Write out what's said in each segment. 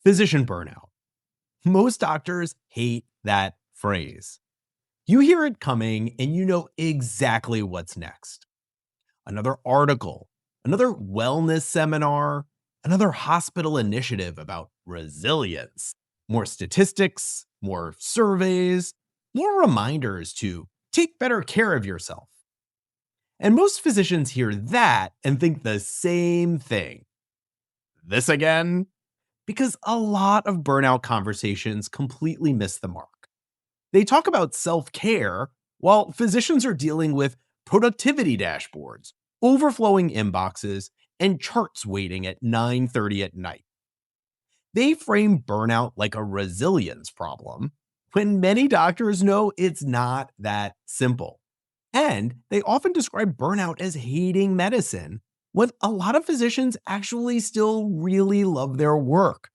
Physician burnout. Most doctors hate that phrase. You hear it coming and you know exactly what's next. Another article, another wellness seminar, another hospital initiative about resilience, more statistics, more surveys, more reminders to take better care of yourself. And most physicians hear that and think the same thing. This again? Because a lot of burnout conversations completely miss the mark. They talk about self-care while physicians are dealing with productivity dashboards, overflowing inboxes, and charts waiting at 9:30 at night. They frame burnout like a resilience problem when many doctors know it's not that simple. And they often describe burnout as hating medicine when a lot of physicians actually still really love their work.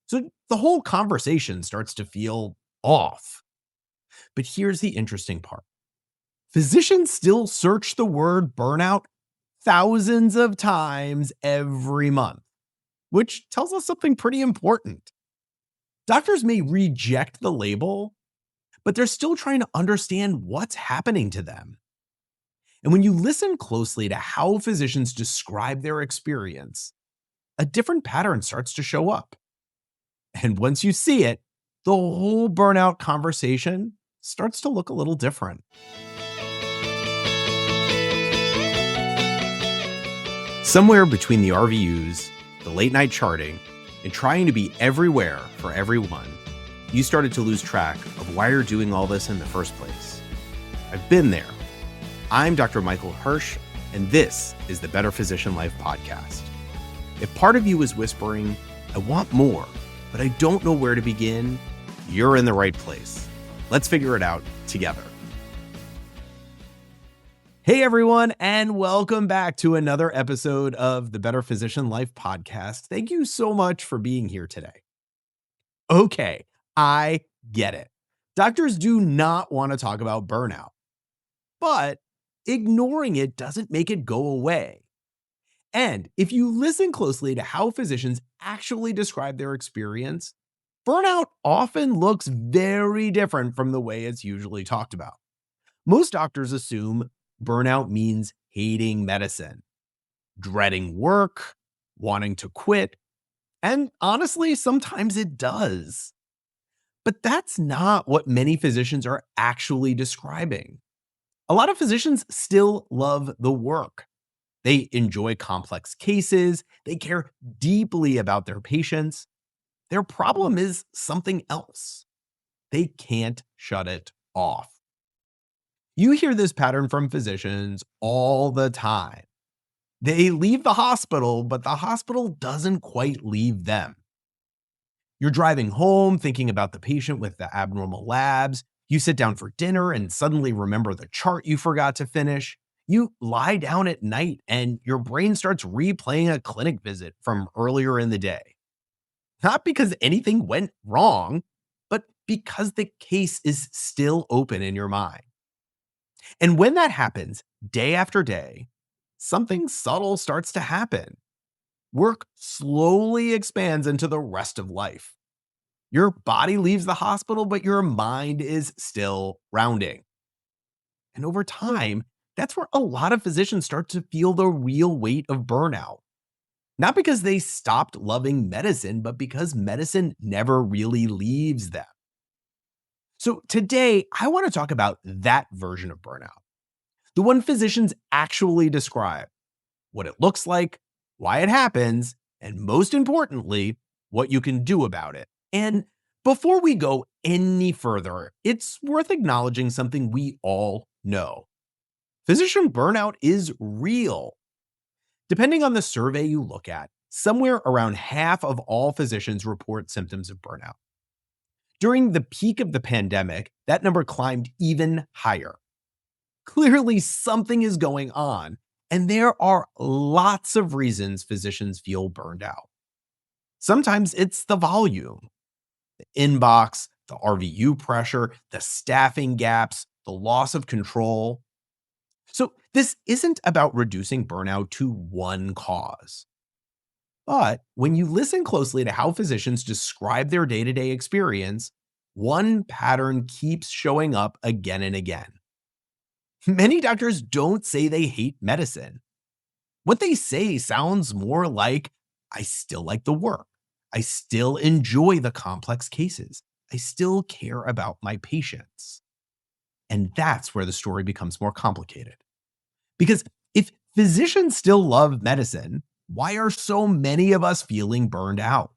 So the whole conversation starts to feel off. But here's the interesting part. Physicians still search the word burnout thousands of times every month, which tells us something pretty important. Doctors may reject the label, but they're still trying to understand what's happening to them. And when you listen closely to how physicians describe their experience, a different pattern starts to show up. And once you see it, the whole burnout conversation starts to look a little different. Somewhere between the RVUs, the late night charting, and trying to be everywhere for everyone, you started to lose track of why you're doing all this in the first place. I've been there. I'm Dr. Michael Hersh, and this is the Better Physician Life podcast. If part of you is whispering, I want more, but I don't know where to begin, you're in the right place. Let's figure it out together. Hey everyone, and welcome back to another episode of the Better Physician Life podcast. Thank you so much for being here today. Okay, I get it. Doctors do not want to talk about burnout, but ignoring it doesn't make it go away. And if you listen closely to how physicians actually describe their experience, burnout often looks very different from the way it's usually talked about. Most doctors assume burnout means hating medicine, dreading work, wanting to quit, and honestly, sometimes it does. But that's not what many physicians are actually describing. A lot of physicians still love the work. They enjoy complex cases, they care deeply about their patients. Their problem is something else. They can't shut it off. You hear this pattern from physicians all the time. They leave the hospital, but the hospital doesn't quite leave them. You're driving home thinking about the patient with the abnormal labs. You sit down for dinner and suddenly remember the chart you forgot to finish. You lie down at night and your brain starts replaying a clinic visit from earlier in the day. Not because anything went wrong, but because the case is still open in your mind. And when that happens, day after day, something subtle starts to happen. Work slowly expands into the rest of life. Your body leaves the hospital, but your mind is still rounding. And over time, that's where a lot of physicians start to feel the real weight of burnout. Not because they stopped loving medicine, but because medicine never really leaves them. So today, I want to talk about that version of burnout. The one physicians actually describe, what it looks like, why it happens, and most importantly, what you can do about it. And before we go any further, it's worth acknowledging something we all know. Physician burnout is real. Depending on the survey you look at, somewhere around half of all physicians report symptoms of burnout. During the peak of the pandemic, that number climbed even higher. Clearly, something is going on, and there are lots of reasons physicians feel burned out. Sometimes it's the volume, the inbox, the RVU pressure, the staffing gaps, the loss of control. So this isn't about reducing burnout to one cause. But when you listen closely to how physicians describe their day-to-day experience, one pattern keeps showing up again and again. Many doctors don't say they hate medicine. What they say sounds more like, I still like the work. I still enjoy the complex cases. I still care about my patients. And that's where the story becomes more complicated. Because if physicians still love medicine, why are so many of us feeling burned out?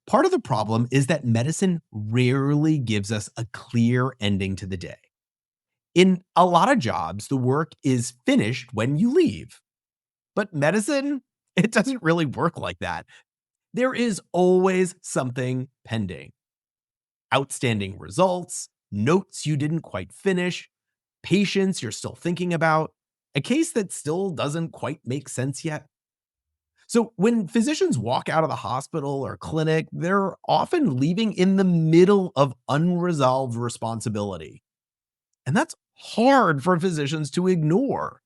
Part of the problem is that medicine rarely gives us a clear ending to the day. In a lot of jobs, the work is finished when you leave. But medicine, it doesn't really work like that. There is always something pending. Outstanding results, notes you didn't quite finish, patients you're still thinking about, a case that still doesn't quite make sense yet. So when physicians walk out of the hospital or clinic, they're often leaving in the middle of unresolved responsibility. And that's hard for physicians to ignore.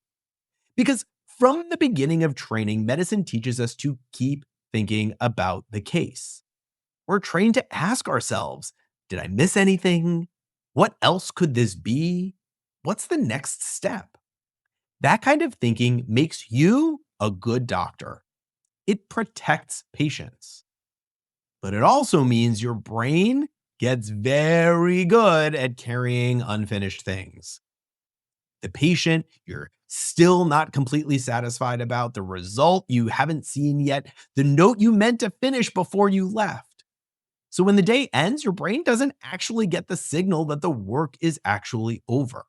Because from the beginning of training, medicine teaches us to keep thinking about the case. We're trained to ask ourselves, did I miss anything? What else could this be? What's the next step? That kind of thinking makes you a good doctor. It protects patients. But it also means your brain gets very good at carrying unfinished things. The patient you're still not completely satisfied about, the result you haven't seen yet, the note you meant to finish before you left. So when the day ends, your brain doesn't actually get the signal that the work is actually over.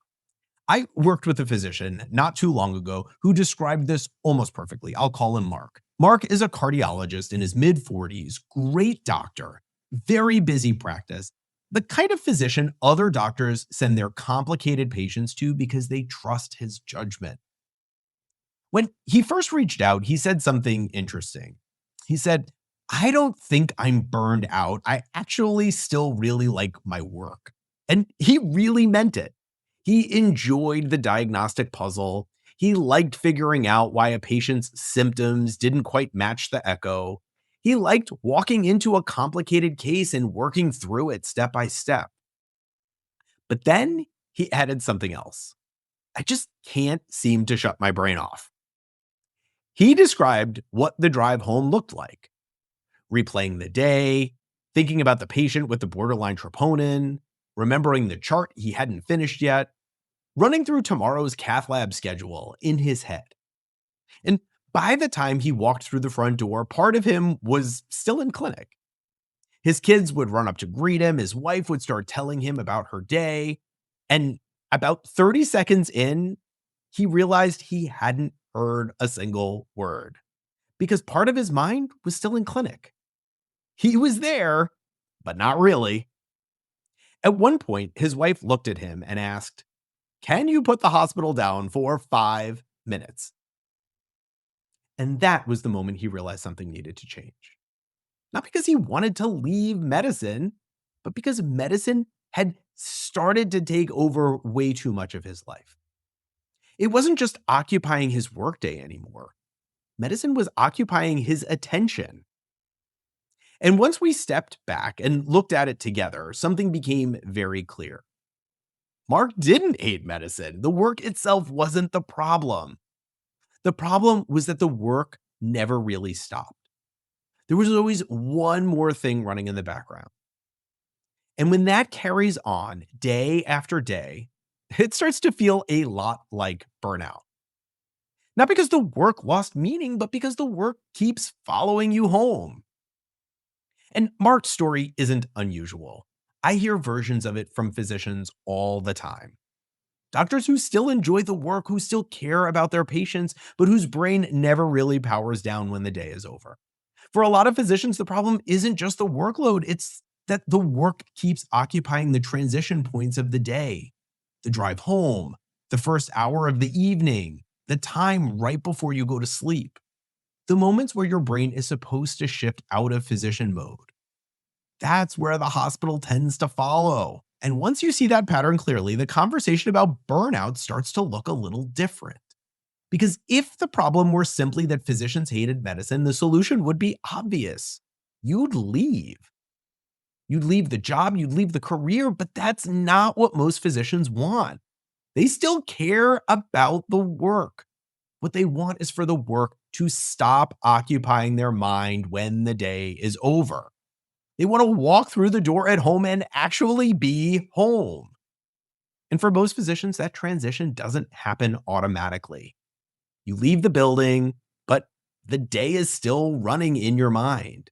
I worked with a physician not too long ago who described this almost perfectly. I'll call him Mark. Mark is a cardiologist in his mid-40s, great doctor, very busy practice, the kind of physician other doctors send their complicated patients to because they trust his judgment. When he first reached out, he said something interesting. He said, I don't think I'm burned out. I actually still really like my work. And he really meant it. He enjoyed the diagnostic puzzle. He liked figuring out why a patient's symptoms didn't quite match the echo. He liked walking into a complicated case and working through it step by step. But then he added something else. I just can't seem to shut my brain off. He described what the drive home looked like, replaying the day, thinking about the patient with the borderline troponin, remembering the chart he hadn't finished yet, running through tomorrow's cath lab schedule in his head. And by the time he walked through the front door, part of him was still in clinic. His kids would run up to greet him, his wife would start telling him about her day, and about 30 seconds in, he realized he hadn't heard a single word because part of his mind was still in clinic. He was there, but not really. At one point, his wife looked at him and asked, can you put the hospital down for 5 minutes? And that was the moment he realized something needed to change. Not because he wanted to leave medicine, but because medicine had started to take over way too much of his life. It wasn't just occupying his workday anymore. Medicine was occupying his attention. And once we stepped back and looked at it together, something became very clear. Mark didn't hate medicine. The work itself wasn't the problem. The problem was that the work never really stopped. There was always one more thing running in the background. And when that carries on day after day, it starts to feel a lot like burnout. Not because the work lost meaning, but because the work keeps following you home. And Mark's story isn't unusual. I hear versions of it from physicians all the time. Doctors who still enjoy the work, who still care about their patients, but whose brain never really powers down when the day is over. For a lot of physicians, the problem isn't just the workload, it's that the work keeps occupying the transition points of the day. The drive home, the first hour of the evening, the time right before you go to sleep. The moments where your brain is supposed to shift out of physician mode. That's where the hospital tends to follow. And once you see that pattern clearly, the conversation about burnout starts to look a little different. Because if the problem were simply that physicians hated medicine, the solution would be obvious. You'd leave. You'd leave the job, you'd leave the career, but that's not what most physicians want. They still care about the work. What they want is for the work to stop occupying their mind when the day is over. They want to walk through the door at home and actually be home. And for most physicians, that transition doesn't happen automatically. You leave the building, but the day is still running in your mind.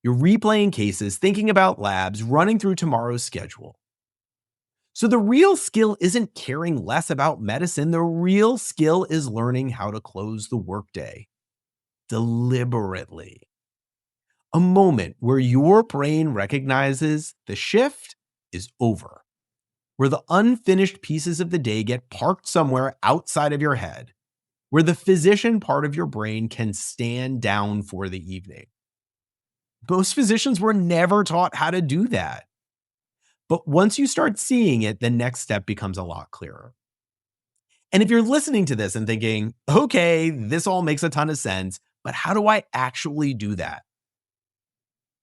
You're replaying cases, thinking about labs, running through tomorrow's schedule. So the real skill isn't caring less about medicine. The real skill is learning how to close the workday deliberately. A moment where your brain recognizes the shift is over, where the unfinished pieces of the day get parked somewhere outside of your head, where the physician part of your brain can stand down for the evening. Most physicians were never taught how to do that. But once you start seeing it, the next step becomes a lot clearer. And if you're listening to this and thinking, okay, this all makes a ton of sense, but how do I actually do that?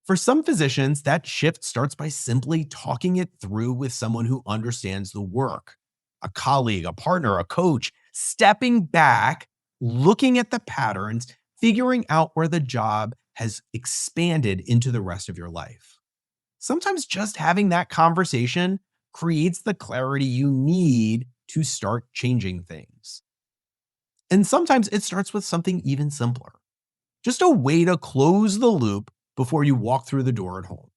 For some physicians, that shift starts by simply talking it through with someone who understands the work, a colleague, a partner, a coach, stepping back, looking at the patterns, figuring out where the job has expanded into the rest of your life. Sometimes just having that conversation creates the clarity you need to start changing things. And sometimes it starts with something even simpler, just a way to close the loop before you walk through the door at home.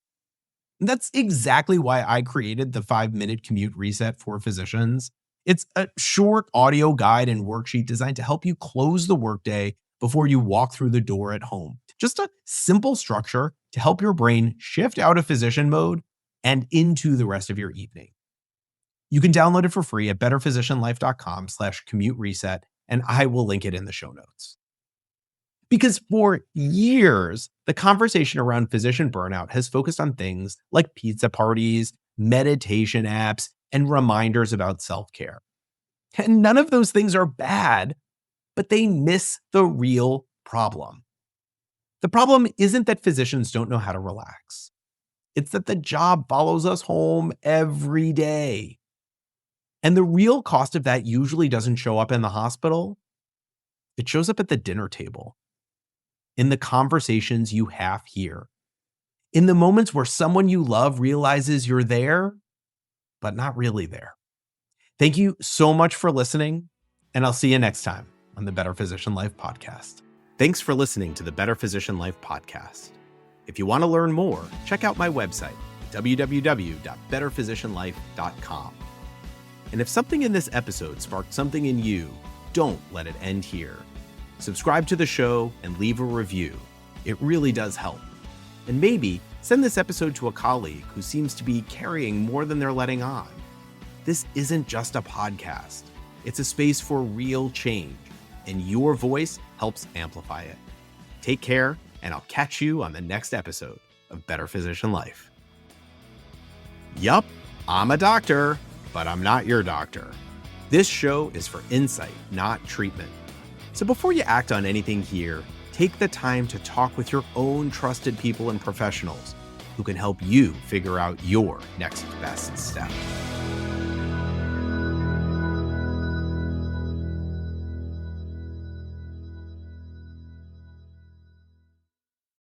And that's exactly why I created the 5-minute commute reset for physicians. It's a short audio guide and worksheet designed to help you close the workday before you walk through the door at home. Just a simple structure to help your brain shift out of physician mode and into the rest of your evening. You can download it for free at betterphysicianlife.com/commute reset, and I will link it in the show notes. Because for years, the conversation around physician burnout has focused on things like pizza parties, meditation apps, and reminders about self-care. And none of those things are bad, but they miss the real problem. The problem isn't that physicians don't know how to relax. It's that the job follows us home every day. And the real cost of that usually doesn't show up in the hospital. It shows up at the dinner table, in the conversations you have here, in the moments where someone you love realizes you're there, but not really there. Thank you so much for listening, and I'll see you next time on the Better Physician Life podcast. Thanks for listening to the Better Physician Life podcast. If you want to learn more, check out my website, www.betterphysicianlife.com. And if something in this episode sparked something in you, don't let it end here. Subscribe to the show and leave a review. It really does help. And maybe send this episode to a colleague who seems to be carrying more than they're letting on. This isn't just a podcast. It's a space for real change, and your voice helps amplify it. Take care, and I'll catch you on the next episode of Better Physician Life. Yup, I'm a doctor, but I'm not your doctor. This show is for insight, not treatment. So before you act on anything here, take the time to talk with your own trusted people and professionals who can help you figure out your next best step.